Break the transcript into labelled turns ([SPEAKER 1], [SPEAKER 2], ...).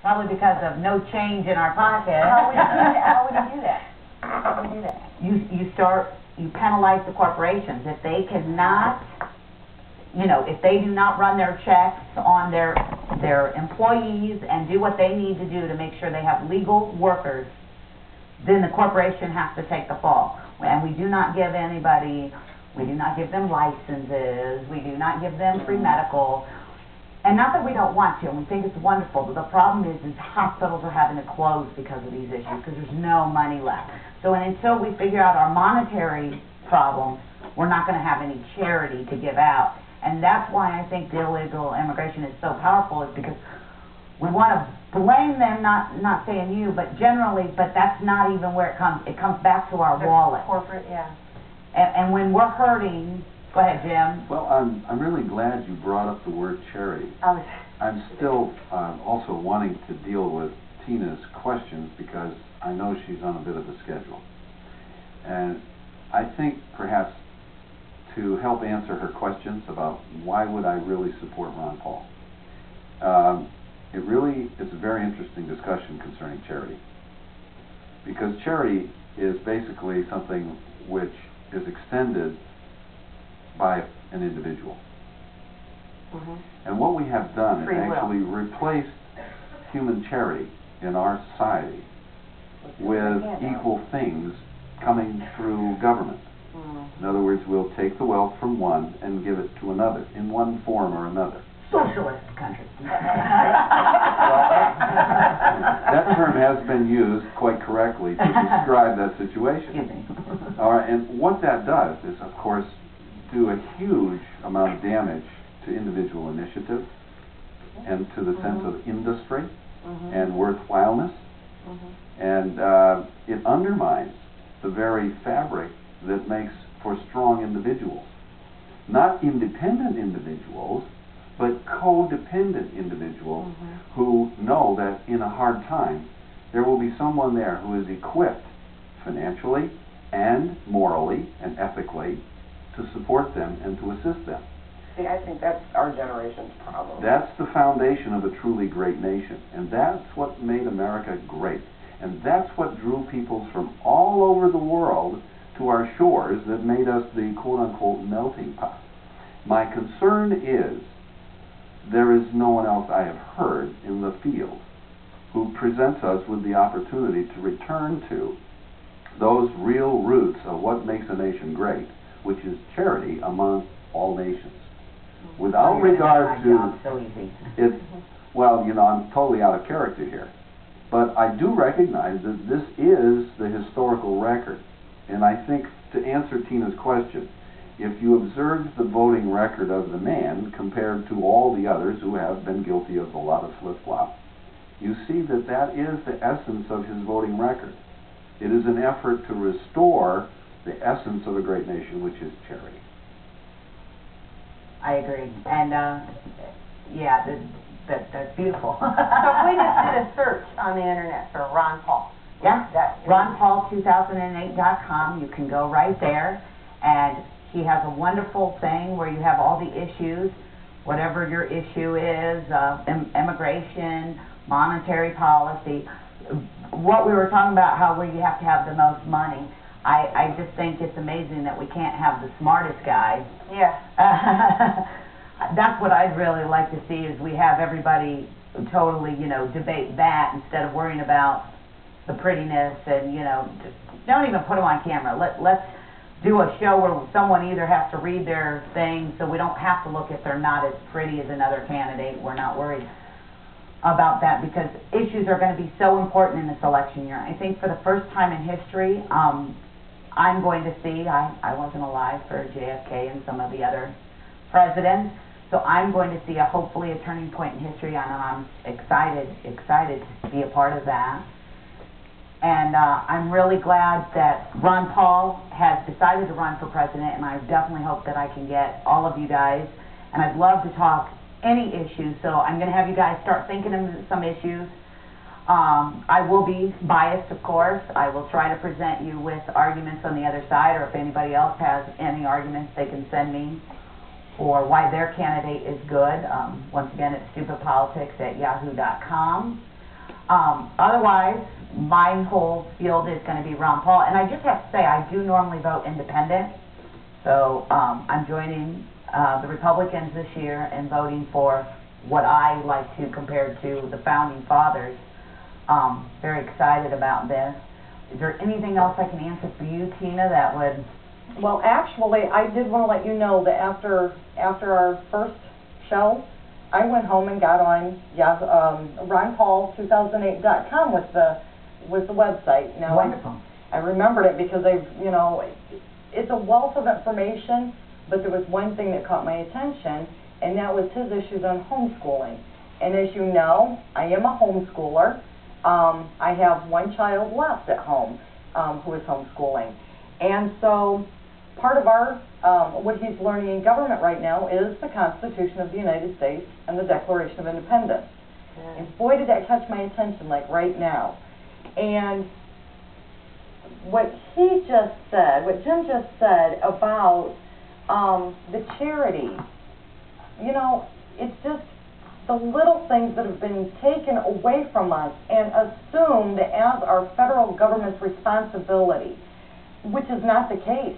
[SPEAKER 1] Probably because of no change in our pocket.
[SPEAKER 2] How would you do that? How would you do that?
[SPEAKER 1] You penalize the corporations. If they cannot, if they do not run their checks on their employees and do what they need to do to make sure they have legal workers, then the corporation has to take the fall. And we do not give them licenses, we do not give them free medical. And not that we don't want to, and we think it's wonderful, but the problem is hospitals are having to close because of these issues, because there's no money left. So until we figure out our monetary problems, we're not going to have any charity to give out. And that's why I think the illegal immigration is so powerful, is because we want to blame them, not saying you, but generally, but that's not even where it comes. It comes back to our wallet.
[SPEAKER 2] Corporate, yeah.
[SPEAKER 1] And when we're hurting, go ahead, Jim.
[SPEAKER 3] Well, I'm really glad you brought up the word charity. I'm still also wanting to deal with Tina's questions because I know she's on a bit of a schedule. And I think perhaps to help answer her questions about why would I really support Ron Paul, it really is a very interesting discussion concerning charity. Because charity is basically something which is extended by an individual. And what we have done is actually replaced human charity in our society with equal things coming through government. In other words, we'll take the wealth from one and give it to another in one form or another.
[SPEAKER 1] Socialist country.
[SPEAKER 3] That term has been used quite correctly to describe that situation. All right, and what that does is, of course, do a huge amount of damage to individual initiative and to the sense of industry and worthwhileness. And it undermines the very fabric that makes for strong individuals. Not independent individuals, but codependent individuals who know that in a hard time there will be someone there who is equipped financially and morally and ethically to support them and to assist them.
[SPEAKER 4] See, I think that's our generation's problem.
[SPEAKER 3] That's the foundation of a truly great nation, and that's what made America great. And that's what drew peoples from all over the world to our shores that made us the quote-unquote melting pot. My concern is there is no one else I have heard in the field who presents us with the opportunity to return to those real roots of what makes a nation great, which is charity among all nations. Without regard to it's, well, I'm totally out of character here, but I do recognize that this is the historical record. And I think, to answer Tina's question, if you observe the voting record of the man compared to all the others who have been guilty of a lot of flip-flop, you see that that is the essence of his voting record. It is an effort to restore the essence of a great nation, which is charity.
[SPEAKER 1] I agree. And, yeah, that's beautiful.
[SPEAKER 2] So if we just did a search on the internet for Ron Paul.
[SPEAKER 1] Yeah, RonPaul2008.com. You can go right there, and he has a wonderful thing where you have all the issues, whatever your issue is, immigration, monetary policy. What we were talking about, how where you have to have the most money. I just think it's amazing that we can't have the smartest guy.
[SPEAKER 2] Yeah.
[SPEAKER 1] That's what I'd really like to see, is we have everybody totally, debate that instead of worrying about the prettiness and, just don't even put them on camera. Let's do a show where someone either has to read their thing, so we don't have to look if they're not as pretty as another candidate. We're not worried about that because issues are going to be so important in this election year. I think for the first time in history, I'm going to see, I wasn't alive for JFK and some of the other presidents, so I'm going to see hopefully a turning point in history, and I'm excited to be a part of that. And I'm really glad that Ron Paul has decided to run for president, and I definitely hope that I can get all of you guys, and I'd love to talk any issues, so I'm going to have you guys start thinking of some issues. I will be biased, of course. I will try to present you with arguments on the other side, or if anybody else has any arguments, they can send me, or why their candidate is good. Once again, it's stupidpolitics@yahoo.com. Otherwise, my whole field is going to be Ron Paul. And I just have to say, I do normally vote independent. So I'm joining the Republicans this year and voting for what I like to compare to the Founding Fathers. Very excited about this. Is there anything else I can answer for you, Tina, that would...
[SPEAKER 5] Well, actually, I did want to let you know that after our first show, I went home and got on ronpaul2008.com was the website. Now,
[SPEAKER 1] Wonderful.
[SPEAKER 5] I remembered it because it's a wealth of information, but there was one thing that caught my attention, and that was his issues on homeschooling. And as you know, I am a homeschooler. I have one child left at home who is homeschooling. And so part of our, what he's learning in government right now is the Constitution of the United States and the Declaration of Independence. And boy, did that catch my attention, like right now. And what he just said, what Jim just said about the charities, you know, it's just the little things that have been taken away from us and assumed as our federal government's responsibility, which is not the case.